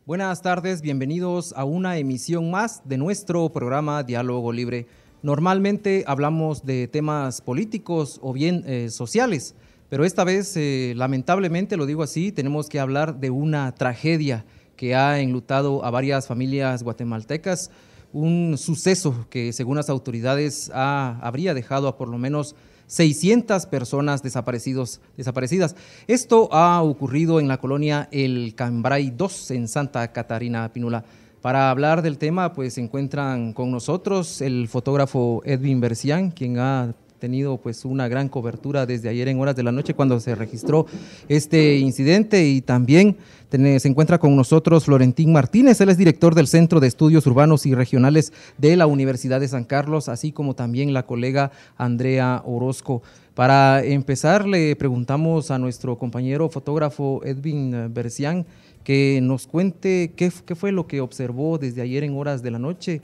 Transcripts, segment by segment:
Buenas tardes, bienvenidos a una emisión más de nuestro programa Diálogo Libre. Normalmente hablamos de temas políticos o bien sociales, pero esta vez, lamentablemente, lo digo así, tenemos que hablar de una tragedia que ha enlutado a varias familias guatemaltecas, un suceso que, según las autoridades, habría dejado a por lo menos 600 personas desaparecidas. Esto ha ocurrido en la colonia El Cambray 2 en Santa Catarina Pinula. Para hablar del tema, pues se encuentran con nosotros el fotógrafo Edwin Bercián, quien ha tenido pues una gran cobertura desde ayer en horas de la noche cuando se registró este incidente, y también se encuentra con nosotros Florentín Martínez. Él es director del Centro de Estudios Urbanos y Regionales de la Universidad de San Carlos, así como también la colega Andrea Orozco. Para empezar, le preguntamos a nuestro compañero fotógrafo Edwin Bercián que nos cuente qué fue lo que observó desde ayer en horas de la noche.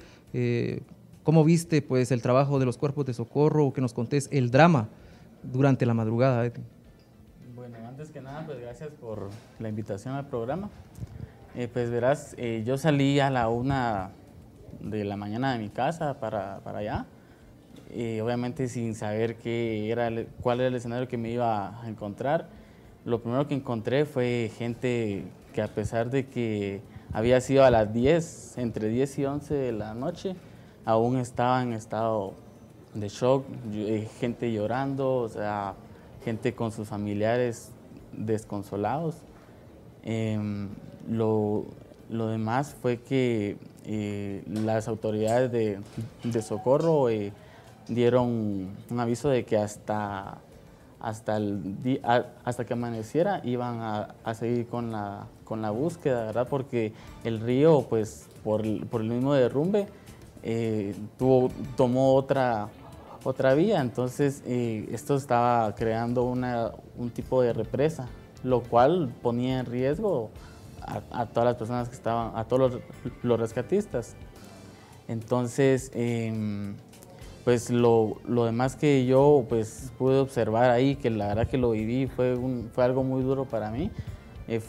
¿Cómo viste pues el trabajo de los cuerpos de socorro? Que nos contés el drama durante la madrugada. Bueno, antes que nada, pues gracias por la invitación al programa. Pues verás, yo salí a la 1 de la mañana de mi casa para allá, obviamente sin saber cuál era el escenario que me iba a encontrar. Lo primero que encontré fue gente que, a pesar de que había sido a las 10, entre 10 y 11 de la noche, aún estaba en estado de shock, gente llorando, o sea, gente con sus familiares desconsolados. Lo demás fue que las autoridades de socorro dieron un aviso de que hasta que amaneciera iban a seguir con la búsqueda, ¿verdad? Porque el río, pues, por el mismo derrumbe, tomó otra vía. Entonces esto estaba creando un tipo de represa, lo cual ponía en riesgo a todas las personas que estaban, a todos los rescatistas. Entonces pues lo demás que yo pues pude observar ahí, que la verdad que lo viví, fue algo muy duro para mí.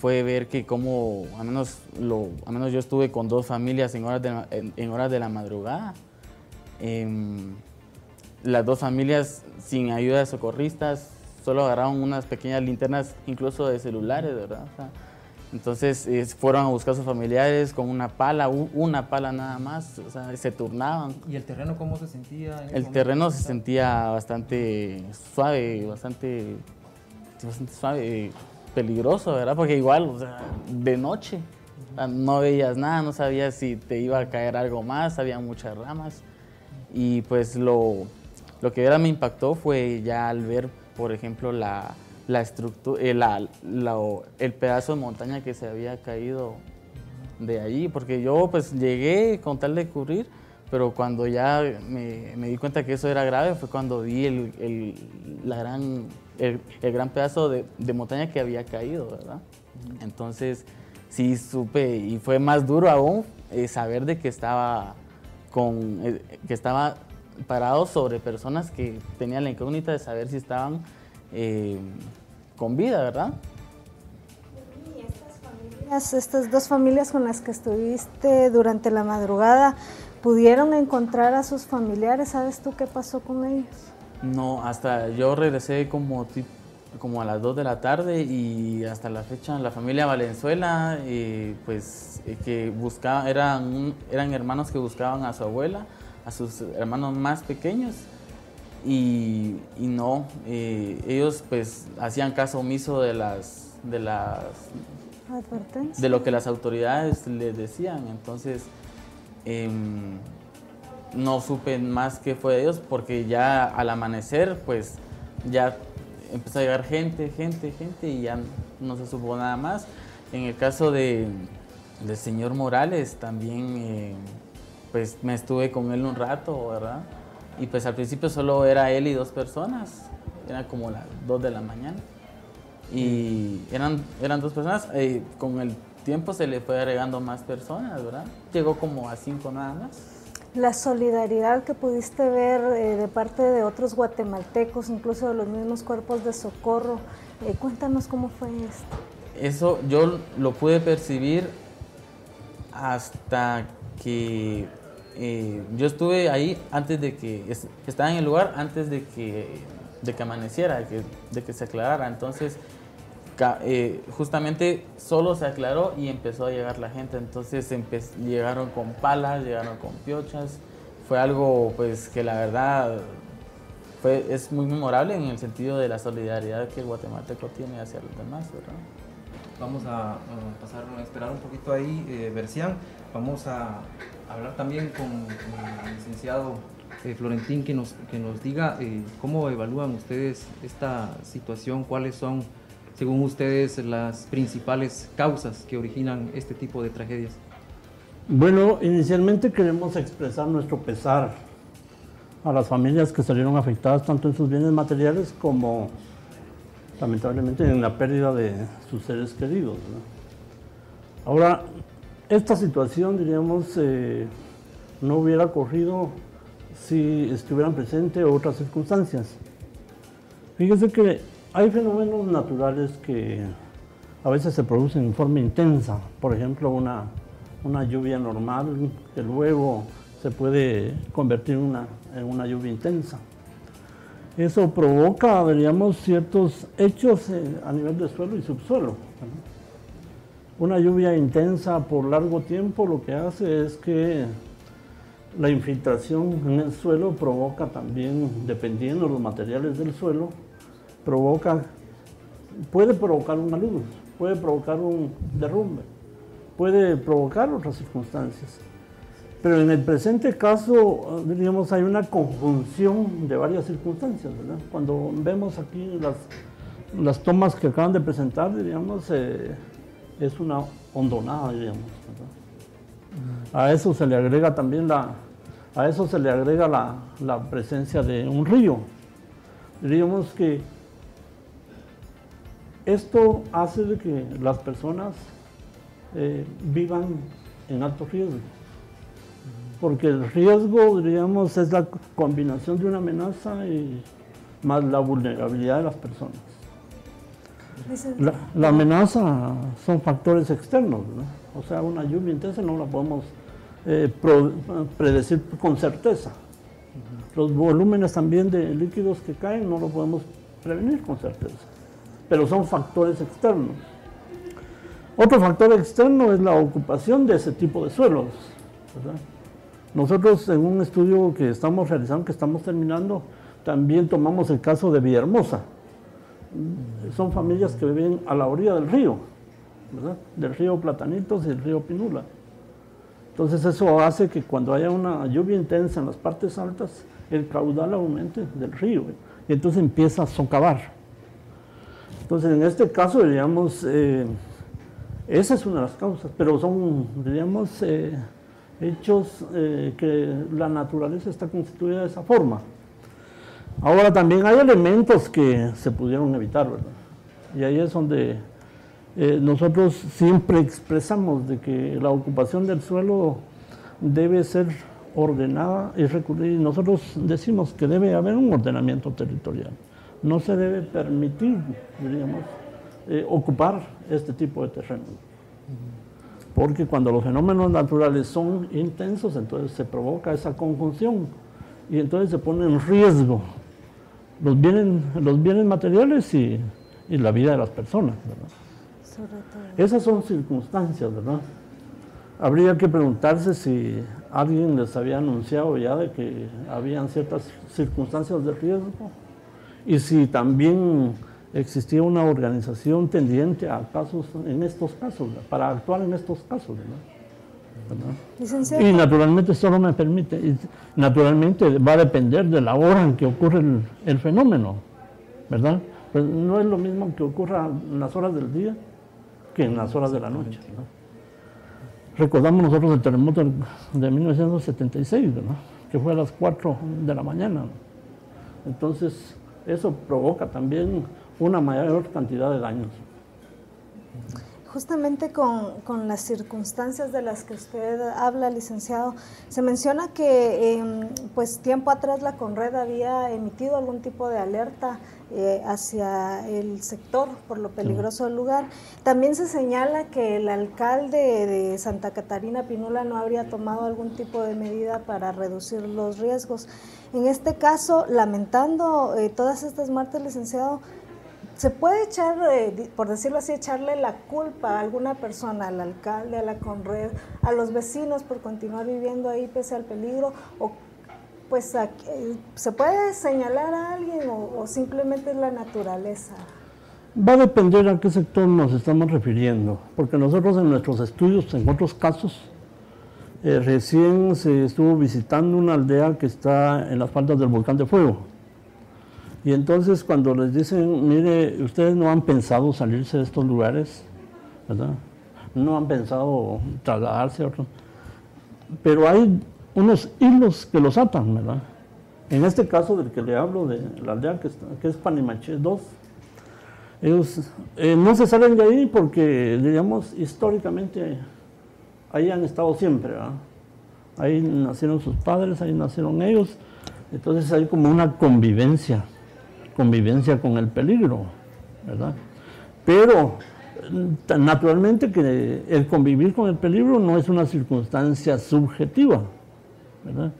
Fue ver que como, al menos yo estuve con 2 familias en horas de la madrugada. Las 2 familias, sin ayuda de socorristas, solo agarraron unas pequeñas linternas, incluso de celulares, ¿verdad? O sea, entonces fueron a buscar a sus familiares con una pala nada más, o sea, se turnaban. ¿Y el terreno cómo se sentía? El terreno se sentía bastante suave, peligroso, ¿verdad? Porque igual, o sea, de noche, o sea, no veías nada, no sabías si te iba a caer algo más, había muchas ramas. Y pues lo que ahora me impactó fue ya al ver, por ejemplo, la estructura, el pedazo de montaña que se había caído de allí, porque yo pues llegué con tal de cubrir, pero cuando ya me di cuenta que eso era grave fue cuando vi el gran pedazo de montaña que había caído, ¿verdad? Entonces sí supe, y fue más duro aún saber de que estaba parado sobre personas que tenían la incógnita de saber si estaban con vida, ¿verdad? ¿Y estas 2 familias con las que estuviste durante la madrugada, pudieron encontrar a sus familiares? ¿Sabes tú qué pasó con ellos? No, hasta yo regresé como a las 2 de la tarde, y hasta la fecha la familia Valenzuela, pues que buscaban, eran hermanos que buscaban a su abuela, a sus hermanos más pequeños, y no, ellos pues hacían caso omiso de lo que las autoridades les decían. Entonces no supe más qué fue de ellos, porque ya al amanecer pues ya empezó a llegar gente y ya no se supo nada más. En el caso del señor Morales también pues me estuve con él un rato, ¿verdad? Y pues al principio solo era él y 2 personas, era como las 2 de la mañana. Y eran 2 personas, con el tiempo se le fue agregando más personas, ¿verdad? Llegó como a 5 nada más. La solidaridad que pudiste ver de parte de otros guatemaltecos, incluso de los mismos cuerpos de socorro, cuéntanos cómo fue esto. Eso yo lo pude percibir hasta que yo estuve ahí antes de que estaba en el lugar antes de que amaneciera, de que se aclarara. Entonces, justamente solo se aclaró y empezó a llegar la gente. Entonces llegaron con palas, llegaron con piochas. Fue algo pues que la verdad es muy memorable en el sentido de la solidaridad que el guatemalteco tiene hacia los demás, ¿verdad? Vamos a esperar un poquito ahí, Bercián. Vamos a hablar también con el licenciado Florentín, que nos diga cómo evalúan ustedes esta situación, cuáles son, según ustedes, las principales causas que originan este tipo de tragedias. Bueno, inicialmente queremos expresar nuestro pesar a las familias que salieron afectadas tanto en sus bienes materiales como lamentablemente en la pérdida de sus seres queridos, ¿no? Ahora, esta situación, diríamos, no hubiera ocurrido si estuvieran presentes otras circunstancias. Fíjense que hay fenómenos naturales que a veces se producen en forma intensa. Por ejemplo, una lluvia normal que luego se puede convertir en una lluvia intensa. Eso provoca, diríamos, ciertos hechos a nivel de suelo y subsuelo, ¿no? Una lluvia intensa por largo tiempo lo que hace es que la infiltración en el suelo provoca también, dependiendo de los materiales del suelo, puede provocar una luz, puede provocar un derrumbe, puede provocar otras circunstancias. Pero en el presente caso, diríamos, hay una conjunción de varias circunstancias, ¿verdad? Cuando vemos aquí las tomas que acaban de presentar, diríamos, es una hondonada, diríamos, ¿verdad? A eso se le agrega también la presencia de un río. Diríamos que esto hace de que las personas vivan en alto riesgo. Porque el riesgo, diríamos, es la combinación de una amenaza y más la vulnerabilidad de las personas. La amenaza son factores externos, ¿no? O sea, una lluvia intensa no la podemos predecir con certeza. Los volúmenes también de líquidos que caen no lo podemos prevenir con certeza, pero son factores externos. Otro factor externo es la ocupación de ese tipo de suelos, ¿verdad? Nosotros en un estudio que estamos realizando, que estamos terminando, también tomamos el caso de Villahermosa. Son familias que viven a la orilla del río, ¿verdad? Del río Platanitos y del río Pinula. Entonces eso hace que cuando haya una lluvia intensa en las partes altas, el caudal aumente del río, y entonces empieza a socavar. Entonces en este caso, diríamos, esa es una de las causas, pero son, diríamos, hechos que la naturaleza está constituida de esa forma. Ahora también hay elementos que se pudieron evitar, ¿verdad? Y ahí es donde nosotros siempre expresamos de que la ocupación del suelo debe ser ordenada y recurrir. Nosotros decimos que debe haber un ordenamiento territorial. No se debe permitir, diríamos, ocupar este tipo de terreno. Porque cuando los fenómenos naturales son intensos, entonces se provoca esa conjunción y entonces se pone en riesgo los bienes materiales y la vida de las personas, ¿verdad? Esas son circunstancias, ¿verdad? Habría que preguntarse si alguien les había anunciado ya de que habían ciertas circunstancias de riesgo y si también existía una organización tendiente a casos, en estos casos, ¿verdad? Para actuar en estos casos, ¿verdad? Y naturalmente eso no me permite, y naturalmente va a depender de la hora en que ocurre el fenómeno, ¿verdad? Pues no es lo mismo que ocurra en las horas del día que en las horas de la noche, ¿verdad? Recordamos nosotros el terremoto de 1976, ¿verdad? Que fue a las 4 de la mañana. Entonces, eso provoca también una mayor cantidad de daños. justamente con las circunstancias de las que usted habla, licenciado, se menciona que pues tiempo atrás la Conred había emitido algún tipo de alerta hacia el sector por lo peligroso del lugar. También se señala que el alcalde de Santa Catarina Pinula no habría tomado algún tipo de medida para reducir los riesgos. En este caso, lamentando todas estas muertes, licenciado, ¿se puede echar, por decirlo así, echarle la culpa a alguna persona, al alcalde, a la Conred, a los vecinos por continuar viviendo ahí pese al peligro? ¿O pues se puede señalar a alguien o simplemente es la naturaleza? Va a depender a qué sector nos estamos refiriendo, porque nosotros en nuestros estudios, en otros casos, recién se estuvo visitando una aldea que está en las faldas del Volcán de Fuego. Y entonces cuando les dicen, mire, ustedes no han pensado salirse de estos lugares, ¿verdad? No han pensado trasladarse a otros. Pero hay unos hilos que los atan, ¿verdad? En este caso del que le hablo, de la aldea que es Panimaché 2, ellos no se salen de ahí porque, digamos, históricamente ahí han estado siempre, ¿verdad? Ahí nacieron sus padres, ahí nacieron ellos, entonces hay como una convivencia con el peligro, ¿verdad? Pero naturalmente que el convivir con el peligro no es una circunstancia subjetiva, ¿verdad?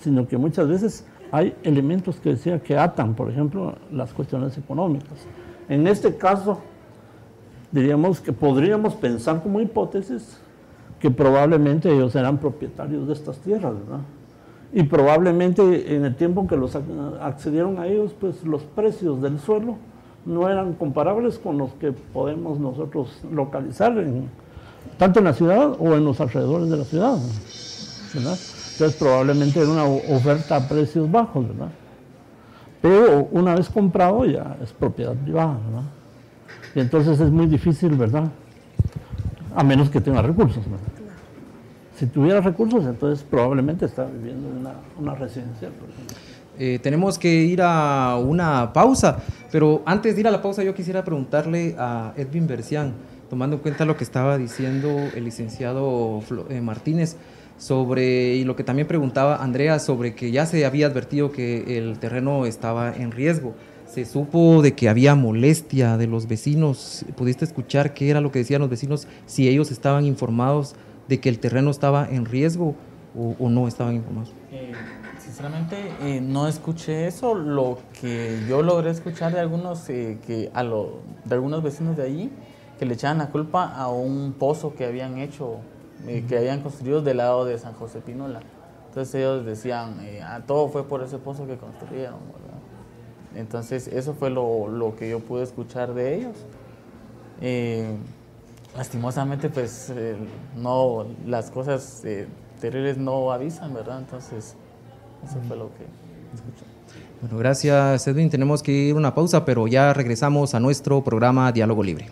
Sino que muchas veces hay elementos que decía que atan, por ejemplo, las cuestiones económicas. En este caso, diríamos que podríamos pensar como hipótesis que probablemente ellos eran propietarios de estas tierras, ¿verdad? Y probablemente en el tiempo en que los accedieron a ellos, pues los precios del suelo no eran comparables con los que podemos nosotros localizar tanto en la ciudad o en los alrededores de la ciudad, ¿verdad? Entonces probablemente era una oferta a precios bajos, ¿verdad? Pero una vez comprado ya es propiedad privada, ¿verdad? Y entonces es muy difícil, ¿verdad? A menos que tenga recursos, ¿verdad? Si tuviera recursos, entonces probablemente está viviendo en una residencia, por ejemplo. Tenemos que ir a una pausa, pero antes de ir a la pausa yo quisiera preguntarle a Edwin Bercián, tomando en cuenta lo que estaba diciendo el licenciado Martínez, y lo que también preguntaba Andrea sobre que ya se había advertido que el terreno estaba en riesgo. Se supo de que había molestia de los vecinos. ¿Pudiste escuchar qué era lo que decían los vecinos? Si ellos estaban informados de que el terreno estaba en riesgo o no estaban informados. Sinceramente no escuché eso. Lo que yo logré escuchar de algunos de algunos vecinos de allí, que le echaban la culpa a un pozo que habían hecho, que habían construido del lado de San José Pinula. Entonces ellos decían, todo fue por ese pozo que construyeron, ¿verdad? Entonces eso fue lo que yo pude escuchar de ellos. Lastimosamente pues no, las cosas terribles no avisan, ¿verdad? Entonces eso fue lo que escuché. Bueno, gracias Edwin, tenemos que ir a una pausa, pero ya regresamos a nuestro programa Diálogo Libre.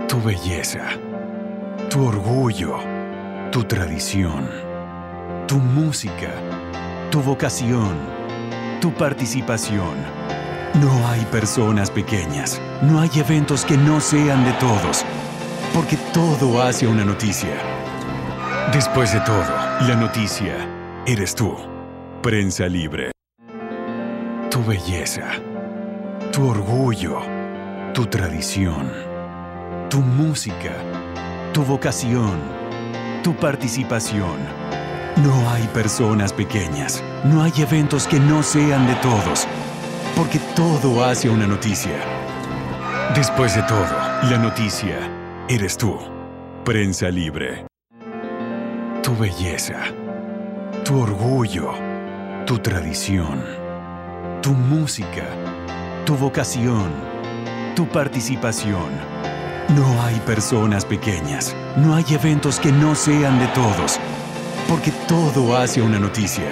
Tu belleza, tu orgullo, tu tradición, tu música, tu vocación, tu participación. No hay personas pequeñas, no hay eventos que no sean de todos, porque todo hace una noticia. Después de todo, la noticia eres tú. Prensa Libre. Tu belleza, tu orgullo, tu tradición, tu música, tu vocación, tu participación. No hay personas pequeñas, no hay eventos que no sean de todos, porque todo hace una noticia. Después de todo, la noticia eres tú. Prensa Libre. Tu belleza, tu orgullo, tu tradición, tu música, tu vocación, tu participación. No hay personas pequeñas, no hay eventos que no sean de todos, porque todo hace una noticia.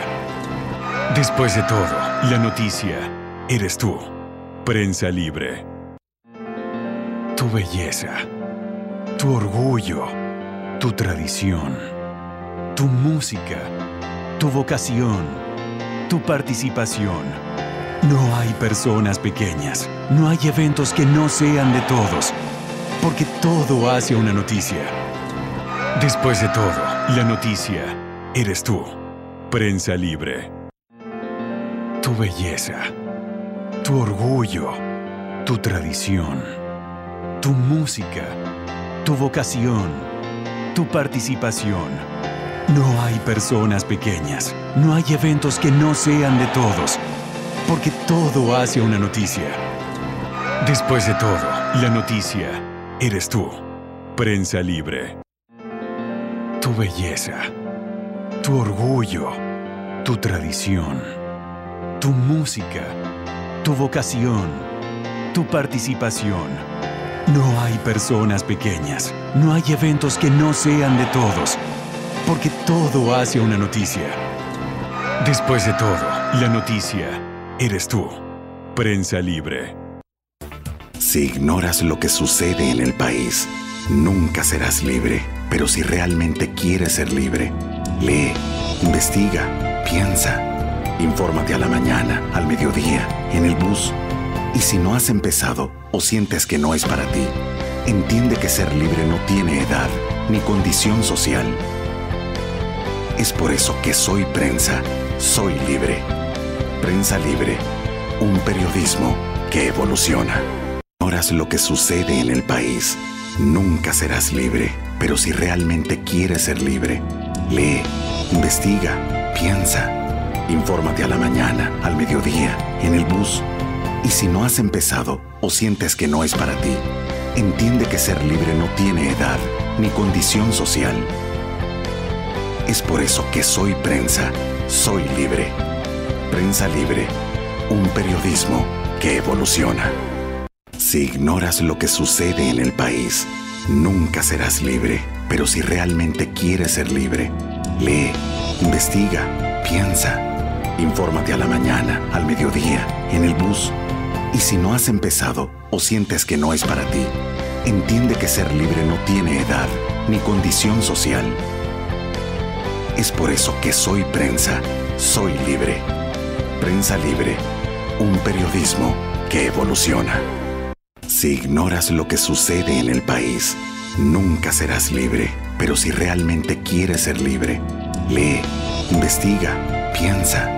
Después de todo, la noticia eres tú. Prensa Libre. Tu belleza, tu orgullo, tu tradición, tu música, tu vocación, tu participación. No hay personas pequeñas, no hay eventos que no sean de todos, porque todo hace una noticia. Después de todo, la noticia eres tú. Prensa Libre. Tu belleza, tu orgullo, tu tradición, tu música, tu vocación, tu participación. No hay personas pequeñas, no hay eventos que no sean de todos, porque todo hace una noticia. Después de todo, la noticia eres tú. Prensa Libre. Tu belleza, tu orgullo, tu tradición, tu música, tu vocación, tu participación. No hay personas pequeñas, no hay eventos que no sean de todos, porque todo hace una noticia. Después de todo, la noticia eres tú. Prensa Libre. Si ignoras lo que sucede en el país, nunca serás libre. Pero si realmente quieres ser libre, lee, investiga, piensa, infórmate a la mañana, al mediodía, en el bus. Y si no has empezado o sientes que no es para ti, entiende que ser libre no tiene edad ni condición social. Es por eso que Soy Prensa, soy libre. Prensa Libre, un periodismo que evoluciona. Ignoras lo que sucede en el país, nunca serás libre. Pero si realmente quieres ser libre, lee, investiga, piensa, infórmate a la mañana, al mediodía, en el bus. Y si no has empezado o sientes que no es para ti, entiende que ser libre no tiene edad ni condición social. Es por eso que Soy Prensa, soy libre. Prensa Libre, un periodismo que evoluciona. Si ignoras lo que sucede en el país, nunca serás libre. Pero si realmente quieres ser libre, lee, investiga, piensa, infórmate a la mañana, al mediodía, en el bus. Y si no has empezado o sientes que no es para ti, entiende que ser libre no tiene edad ni condición social. Es por eso que Soy Prensa, soy libre. Prensa Libre, un periodismo que evoluciona. Si ignoras lo que sucede en el país, nunca serás libre. Pero si realmente quieres ser libre, lee, investiga, piensa,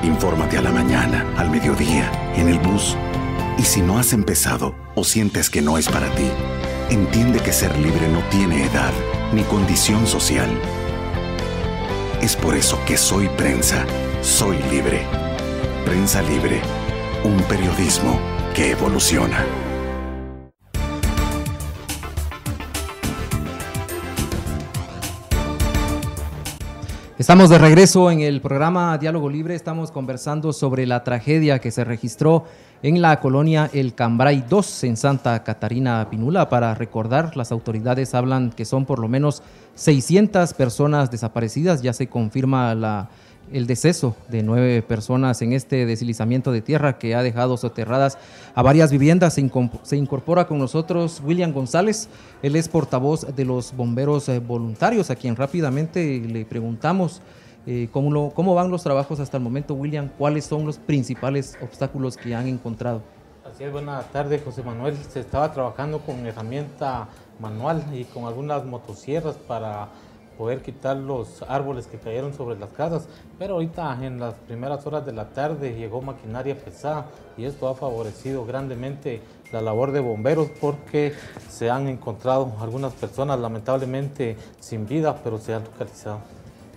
infórmate a la mañana, al mediodía, en el bus. Y si no has empezado o sientes que no es para ti, entiende que ser libre no tiene edad ni condición social. Es por eso que Soy Prensa, soy libre. Prensa Libre, un periodismo que evoluciona. Estamos de regreso en el programa Diálogo Libre. Estamos conversando sobre la tragedia que se registró en la colonia El Cambray 2 en Santa Catarina Pinula. Para recordar, las autoridades hablan que son por lo menos 600 personas desaparecidas. Ya se confirma el deceso de 9 personas en este deslizamiento de tierra que ha dejado soterradas a varias viviendas. Se incorpora con nosotros William González. Él es portavoz de los bomberos voluntarios, a quien rápidamente le preguntamos cómo van los trabajos hasta el momento. William, ¿cuáles son los principales obstáculos que han encontrado? Así es, buenas tardes, José Manuel. Se estaba trabajando con herramienta manual y con algunas motosierras para poder quitar los árboles que cayeron sobre las casas, pero ahorita en las primeras horas de la tarde llegó maquinaria pesada y esto ha favorecido grandemente la labor de bomberos porque se han encontrado algunas personas lamentablemente sin vida, pero se han localizado.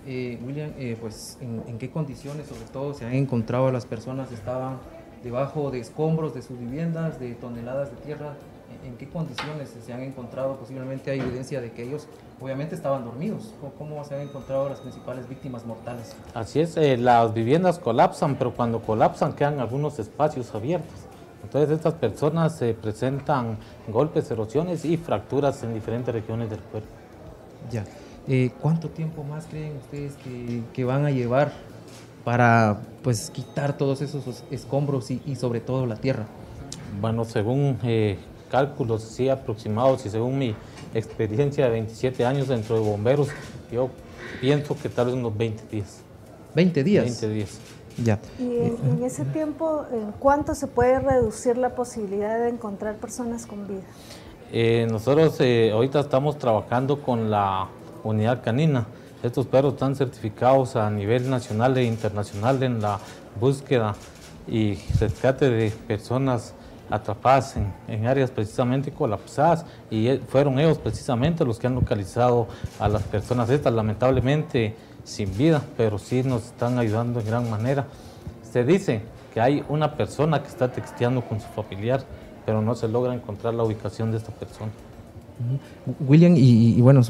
William, pues ¿en qué condiciones sobre todo se han encontrado las personas? ¿Estaban debajo de escombros de sus viviendas, de toneladas de tierra? ¿En qué condiciones se han encontrado? Posiblemente hay evidencia de que ellos obviamente estaban dormidos. ¿Cómo se han encontrado las principales víctimas mortales? Así es, las viviendas colapsan, pero cuando colapsan quedan algunos espacios abiertos. Entonces estas personas presentan golpes, erosiones y fracturas en diferentes regiones del cuerpo. Ya. ¿Cuánto tiempo más creen ustedes que van a llevar para pues quitar todos esos escombros y sobre todo la tierra? Bueno, según cálculos sí aproximados y según mi experiencia de 27 años dentro de bomberos, yo pienso que tal vez unos 20 días. 20 días. 20 días. Ya. Y en ese tiempo, ¿en cuánto se puede reducir la posibilidad de encontrar personas con vida? Nosotros ahorita estamos trabajando con la unidad canina. Estos perros están certificados a nivel nacional e internacional en la búsqueda y rescate de personas atrapadas en áreas precisamente colapsadas, y fueron ellos precisamente los que han localizado a las personas estas, lamentablemente sin vida, pero sí nos están ayudando en gran manera. Se dice que hay una persona que está texteando con su familiar, pero no se logra encontrar la ubicación de esta persona. William, y bueno,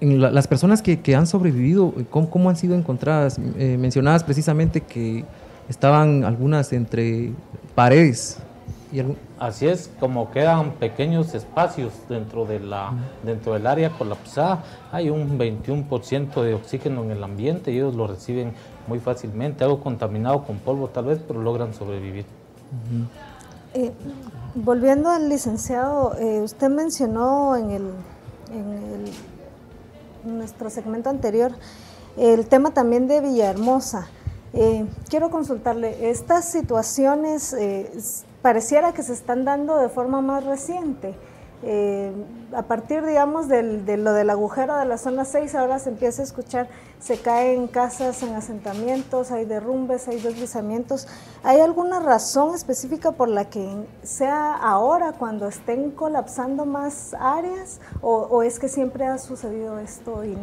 las personas que han sobrevivido, ¿cómo han sido encontradas? Mencionabas precisamente que estaban algunas entre paredes. Así es, como quedan pequeños espacios dentro del área colapsada, hay un 21% de oxígeno en el ambiente y ellos lo reciben muy fácilmente, algo contaminado con polvo tal vez, pero logran sobrevivir. Volviendo al licenciado, usted mencionó en nuestro segmento anterior el tema también de Villahermosa. Quiero consultarle, estas situaciones pareciera que se están dando de forma más reciente. A partir, digamos, de lo del agujero de la zona 6, ahora se empieza a escuchar, se caen casas en asentamientos, hay derrumbes, hay deslizamientos. ¿Hay alguna razón específica por la que sea ahora cuando estén colapsando más áreas? ¿O es que siempre ha sucedido esto y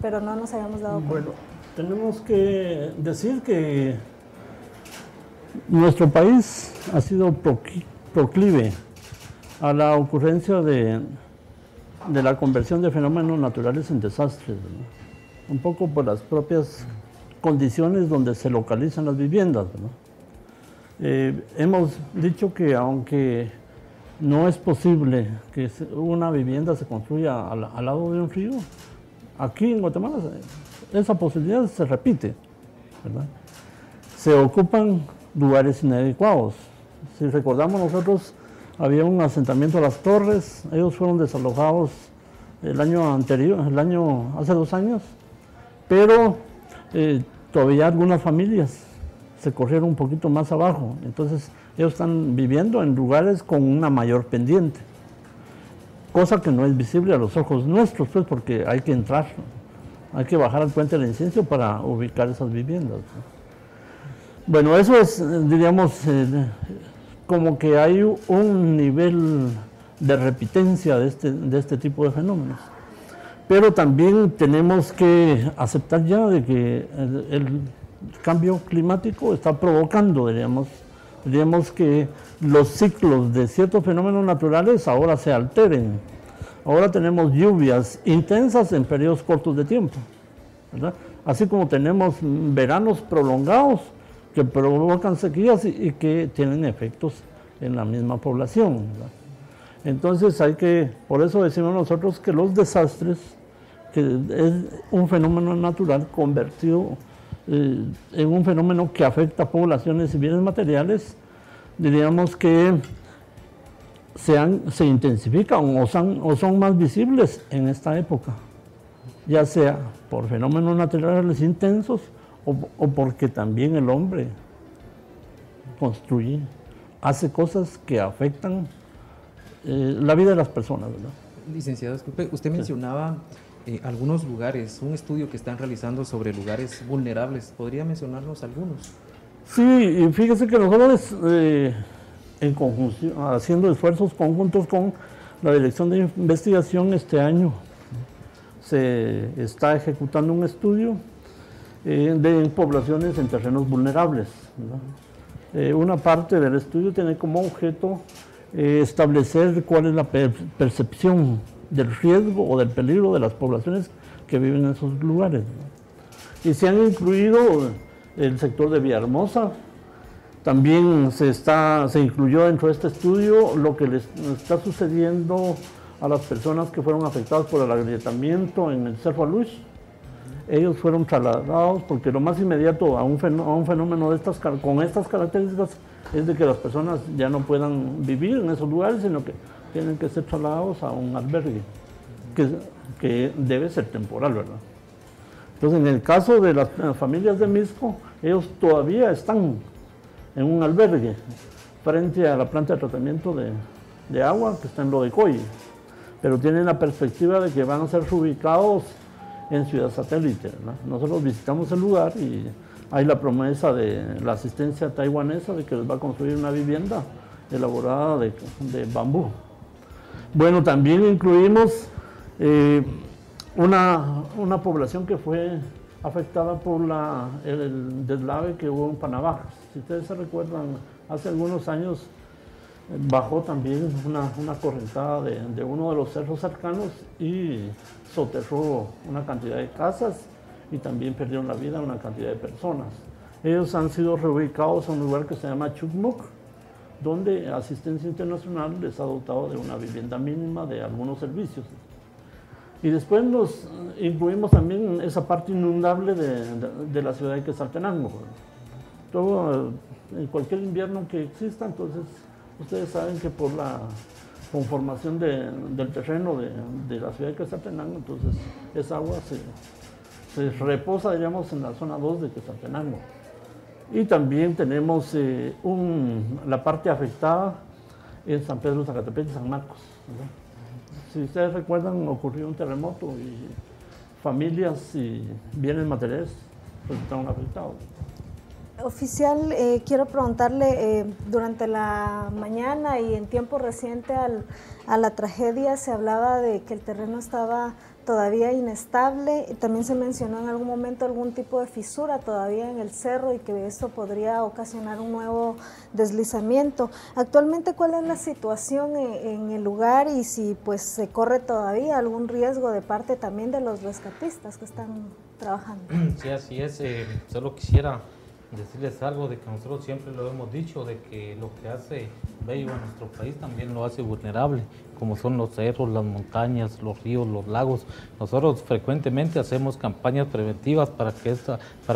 pero no nos habíamos dado cuenta? Bueno, tenemos que decir que nuestro país ha sido proclive a la ocurrencia de la conversión de fenómenos naturales en desastres, ¿verdad? Un poco por las propias condiciones donde se localizan las viviendas, ¿verdad? Hemos dicho que aunque no es posible que una vivienda se construya al lado de un río, aquí en Guatemala esa posibilidad se repite, ¿verdad? Se ocupan lugares inadecuados. Si recordamos nosotros, había un asentamiento a Las Torres, ellos fueron desalojados el año anterior, hace 2 años, pero todavía algunas familias se corrieron un poquito más abajo, entonces ellos están viviendo en lugares con una mayor pendiente, cosa que no es visible a los ojos nuestros, pues, porque hay que entrar, hay que bajar al puente del Incencio para ubicar esas viviendas, ¿no? Bueno, eso es, diríamos, como que hay un nivel de repitencia de este tipo de fenómenos. Pero también tenemos que aceptar ya de que el cambio climático está provocando, diríamos que los ciclos de ciertos fenómenos naturales ahora se alteren. Ahora tenemos lluvias intensas en periodos cortos de tiempo, ¿verdad? Así como tenemos veranos prolongados que provocan sequías y que tienen efectos en la misma población, ¿verdad? Entonces por eso decimos nosotros que los desastres, que es un fenómeno natural convertido en un fenómeno que afecta a poblaciones y bienes materiales, diríamos que se intensifican o son más visibles en esta época, ya sea por fenómenos naturales intensos o porque también el hombre construye, hace cosas que afectan la vida de las personas, ¿verdad? Licenciado, disculpe, usted mencionaba algunos lugares, un estudio que están realizando sobre lugares vulnerables. ¿Podría mencionarnos algunos? Sí, y fíjese que nosotros en conjunción, haciendo esfuerzos conjuntos con la Dirección de Investigación, este año se está ejecutando un estudio de poblaciones en terrenos vulnerables, ¿verdad? Una parte del estudio tiene como objeto establecer cuál es la percepción del riesgo o del peligro de las poblaciones que viven en esos lugares, ¿no? Y se han incluido el sector de Villahermosa, también se incluyó dentro de este estudio lo que les está sucediendo a las personas que fueron afectadas por el agrietamiento en el Cerro Alush. Ellos fueron trasladados porque lo más inmediato a un fenómeno con estas características es de que las personas ya no puedan vivir en esos lugares, sino que tienen que ser trasladados a un albergue que debe ser temporal, ¿verdad? Entonces, en el caso de las familias de Misco, ellos todavía están en un albergue frente a la planta de tratamiento de agua que está en Lodecoy, pero tienen la perspectiva de que van a ser reubicados en Ciudad Satélite, ¿no? Nosotros visitamos el lugar y hay la promesa de la asistencia taiwanesa de que les va a construir una vivienda elaborada de bambú. Bueno, también incluimos una población que fue afectada por el deslave que hubo en Panamá. Si ustedes se recuerdan, hace algunos años bajó también una correntada de uno de los cerros cercanos y soterró una cantidad de casas y también perdieron la vida una cantidad de personas. Ellos han sido reubicados a un lugar que se llama Chukmuk, donde Asistencia Internacional les ha dotado de una vivienda mínima de algunos servicios. Y después nos incluimos también esa parte inundable de la ciudad de Quetzaltenango. Todo, en cualquier invierno que exista, entonces ustedes saben que por la conformación del terreno de la ciudad de Quetzaltenango, entonces esa agua se reposa, diríamos, en la zona 2 de Quetzaltenango. Y también tenemos la parte afectada en San Pedro, Zacatepec y San Marcos, ¿verdad? Si ustedes recuerdan, ocurrió un terremoto y familias y bienes materiales resultaron afectados. Oficial, quiero preguntarle, durante la mañana y en tiempo reciente a la tragedia se hablaba de que el terreno estaba todavía inestable, también se mencionó en algún momento algún tipo de fisura todavía en el cerro y que eso podría ocasionar un nuevo deslizamiento. Actualmente, ¿cuál es la situación en el lugar y si pues se corre todavía algún riesgo de parte también de los rescatistas que están trabajando? Sí, así es. Solo quisiera decirles algo de que nosotros siempre lo hemos dicho, de que lo que hace bello a nuestro país también lo hace vulnerable, como son los cerros, las montañas, los ríos, los lagos. Nosotros frecuentemente hacemos campañas preventivas para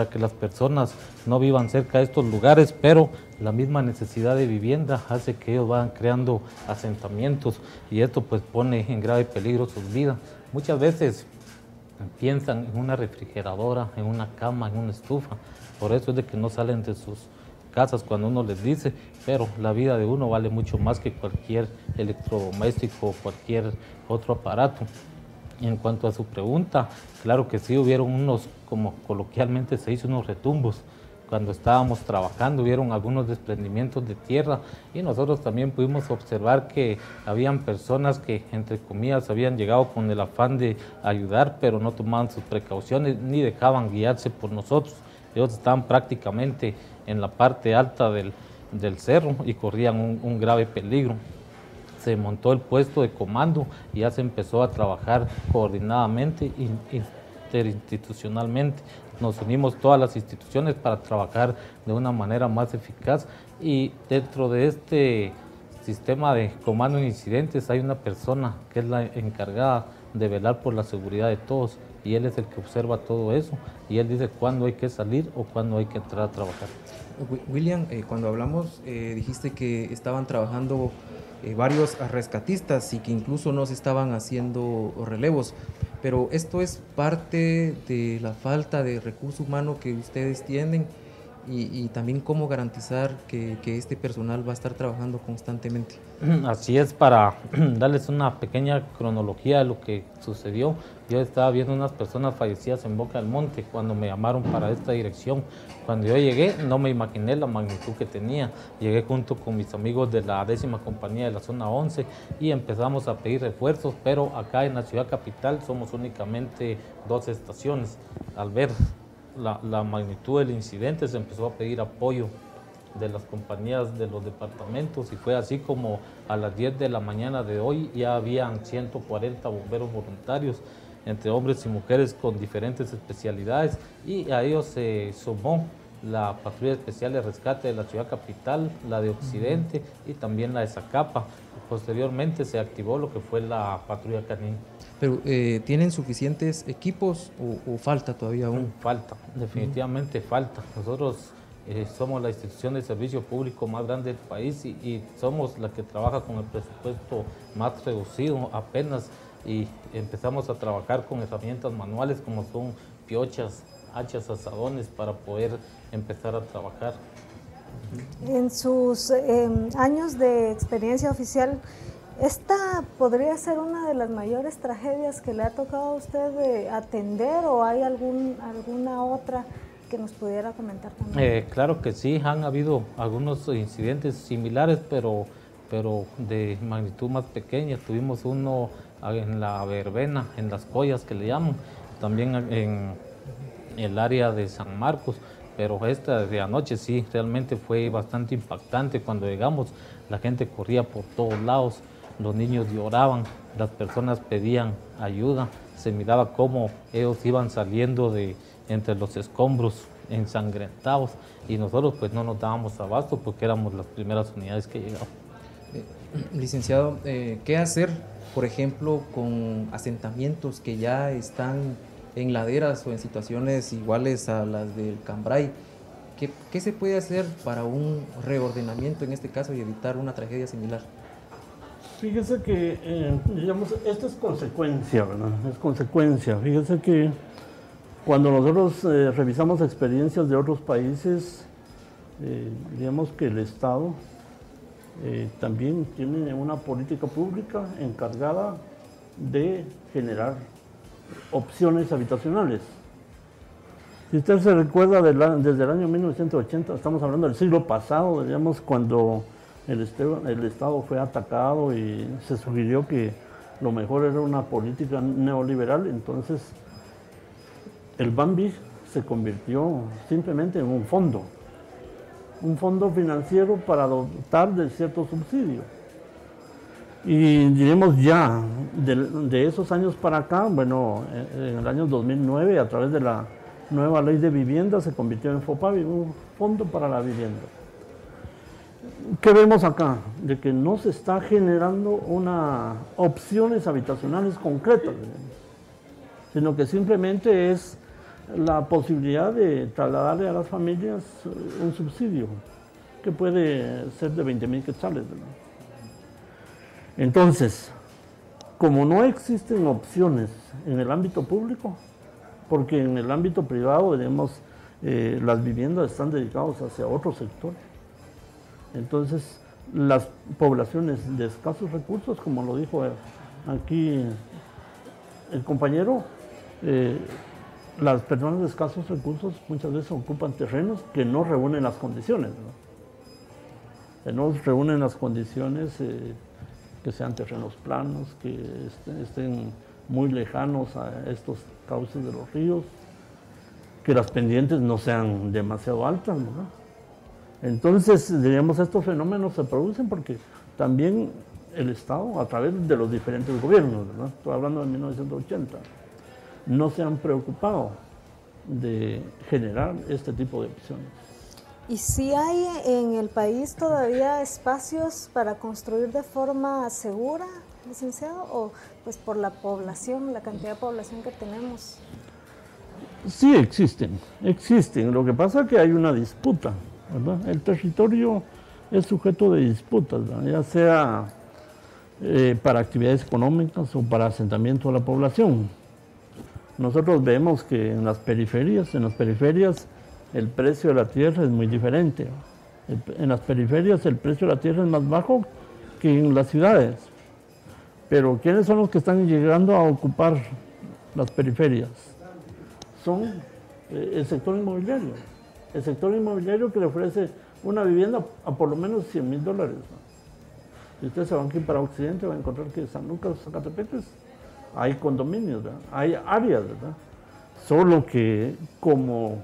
que las personas no vivan cerca de estos lugares, pero la misma necesidad de vivienda hace que ellos vayan creando asentamientos y esto pues pone en grave peligro sus vidas. Muchas veces piensan en una refrigeradora, en una cama, en una estufa. Por eso es de que no salen de sus casas cuando uno les dice, pero la vida de uno vale mucho más que cualquier electrodoméstico o cualquier otro aparato. En cuanto a su pregunta, claro que sí, hubieron unos, como coloquialmente se dice, unos retumbos. Cuando estábamos trabajando, hubieron algunos desprendimientos de tierra y nosotros también pudimos observar que habían personas que, entre comillas, habían llegado con el afán de ayudar, pero no tomaban sus precauciones ni dejaban guiarse por nosotros. Ellos estaban prácticamente en la parte alta del cerro y corrían un grave peligro. Se montó el puesto de comando y ya se empezó a trabajar coordinadamente, interinstitucionalmente. Nos unimos todas las instituciones para trabajar de una manera más eficaz y dentro de este sistema de comando en incidentes hay una persona que es la encargada de velar por la seguridad de todos y él es el que observa todo eso y él dice cuándo hay que salir o cuándo hay que entrar a trabajar. William, cuando hablamos dijiste que estaban trabajando varios rescatistas y que incluso no se estaban haciendo relevos, pero esto es parte de la falta de recurso humano que ustedes tienen y también cómo garantizar que este personal va a estar trabajando constantemente. Así es, para darles una pequeña cronología de lo que sucedió. Yo estaba viendo unas personas fallecidas en Boca del Monte cuando me llamaron para esta dirección. Cuando yo llegué no me imaginé la magnitud que tenía. Llegué junto con mis amigos de la 10ª compañía de la zona 11 y empezamos a pedir refuerzos, pero acá en la ciudad capital somos únicamente 2 estaciones. Al ver la magnitud del incidente se empezó a pedir apoyo de las compañías de los departamentos y fue así como a las 10 de la mañana de hoy ya habían 140 bomberos voluntarios, entre hombres y mujeres con diferentes especialidades, y a ellos se sumó la Patrulla Especial de Rescate de la ciudad capital, la de Occidente y también la de Zacapa. Posteriormente se activó lo que fue la Patrulla Canina. Pero ¿tienen suficientes equipos o falta todavía aún? Falta, definitivamente falta. Nosotros somos la institución de servicio público más grande del país y somos la que trabaja con el presupuesto más reducido apenas, y empezamos a trabajar con herramientas manuales como son piochas, hachas, asadones para poder empezar a trabajar. En sus años de experiencia oficial, ¿esta podría ser una de las mayores tragedias que le ha tocado a usted atender o hay alguna otra que nos pudiera comentar también? Claro que sí, han habido algunos incidentes similares, pero de magnitud más pequeña. Tuvimos uno en la verbena, en las collas que le llaman, también en el área de San Marcos, pero esta de anoche sí, realmente fue bastante impactante. Cuando llegamos, la gente corría por todos lados, los niños lloraban, las personas pedían ayuda, se miraba cómo ellos iban saliendo de entre los escombros ensangrentados y nosotros pues no nos dábamos abasto porque éramos las primeras unidades que llegaban. Licenciado, ¿qué hacer, por ejemplo, con asentamientos que ya están en laderas o en situaciones iguales a las del Cambrai? ¿Qué se puede hacer para un reordenamiento en este caso y evitar una tragedia similar? Fíjese que, digamos, esto es consecuencia, ¿verdad? Es consecuencia. Fíjese que cuando nosotros revisamos experiencias de otros países, digamos que el Estado también tiene una política pública encargada de generar opciones habitacionales. Si usted se recuerda desde el año 1980, estamos hablando del siglo pasado, digamos, cuando el Estado fue atacado y se sugirió que lo mejor era una política neoliberal, entonces el BAMBI se convirtió simplemente en un fondo financiero para dotar de cierto subsidio. Y diremos ya, de esos años para acá, bueno, en el año 2009, a través de la nueva ley de vivienda, se convirtió en FOPAVI, un fondo para la vivienda. ¿Qué vemos acá? De que no se está generando opciones habitacionales concretas, sino que simplemente es la posibilidad de trasladarle a las familias un subsidio, que puede ser de 20,000 quetzales, ¿verdad? Entonces, como no existen opciones en el ámbito público, porque en el ámbito privado, digamos, las viviendas están dedicadas hacia otro sector, entonces las poblaciones de escasos recursos, como lo dijo aquí el compañero, las personas de escasos recursos muchas veces ocupan terrenos que no reúnen las condiciones, ¿no? Que no reúnen las condiciones, que sean terrenos planos, que estén muy lejanos a estos cauces de los ríos, que las pendientes no sean demasiado altas, ¿no? Entonces, diríamos, estos fenómenos se producen porque también el Estado, a través de los diferentes gobiernos, ¿verdad? Estoy hablando de 1980, no se han preocupado de generar este tipo de opciones. ¿Y si hay en el país todavía espacios para construir de forma segura, licenciado, o pues por la población, la cantidad de población que tenemos? Sí existen. Lo que pasa es que hay una disputa, ¿verdad? El territorio es sujeto de disputas, ¿verdad? Ya sea para actividades económicas o para asentamiento de la población. Nosotros vemos que en las periferias el precio de la tierra es muy diferente. En las periferias el precio de la tierra es más bajo que en las ciudades. Pero ¿quiénes son los que están llegando a ocupar las periferias? Son el sector inmobiliario. El sector inmobiliario que le ofrece una vivienda a por lo menos $100,000, ¿no? Si ustedes se van aquí para Occidente, van a encontrar que en San Lucas, Zacatepeques, hay condominios, ¿verdad? Hay áreas, ¿verdad? Solo que como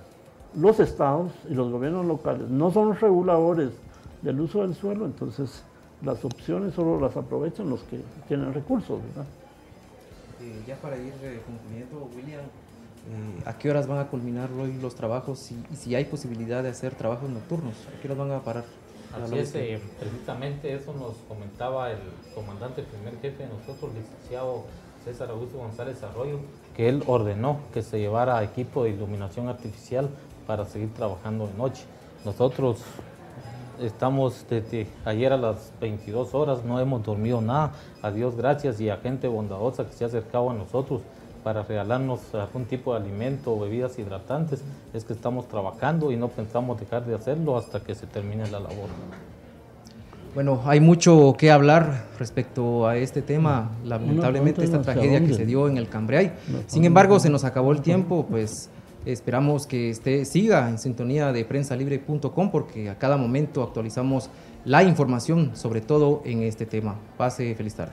los estados y los gobiernos locales no son reguladores del uso del suelo, entonces las opciones solo las aprovechan los que tienen recursos, ¿verdad? Ya para ir concluyendo, William, ¿a qué horas van a culminar hoy los trabajos y si hay posibilidad de hacer trabajos nocturnos? ¿A qué horas van a parar? Así es, precisamente eso nos comentaba el comandante primer jefe de nosotros, licenciado César Augusto González Arroyo, que él ordenó que se llevara equipo de iluminación artificial para seguir trabajando de noche. Nosotros estamos desde ayer a las 22 horas, no hemos dormido nada, a Dios gracias y a gente bondadosa que se ha acercado a nosotros para regalarnos algún tipo de alimento o bebidas hidratantes, es que estamos trabajando y no pensamos dejar de hacerlo hasta que se termine la labor. Bueno, hay mucho que hablar respecto a este tema, lamentablemente esta tragedia que se dio en el Cambrai. Sin embargo, se nos acabó el tiempo, pues esperamos que siga en sintonía de prensalibre.com porque a cada momento actualizamos la información, sobre todo en este tema. Pase feliz tarde.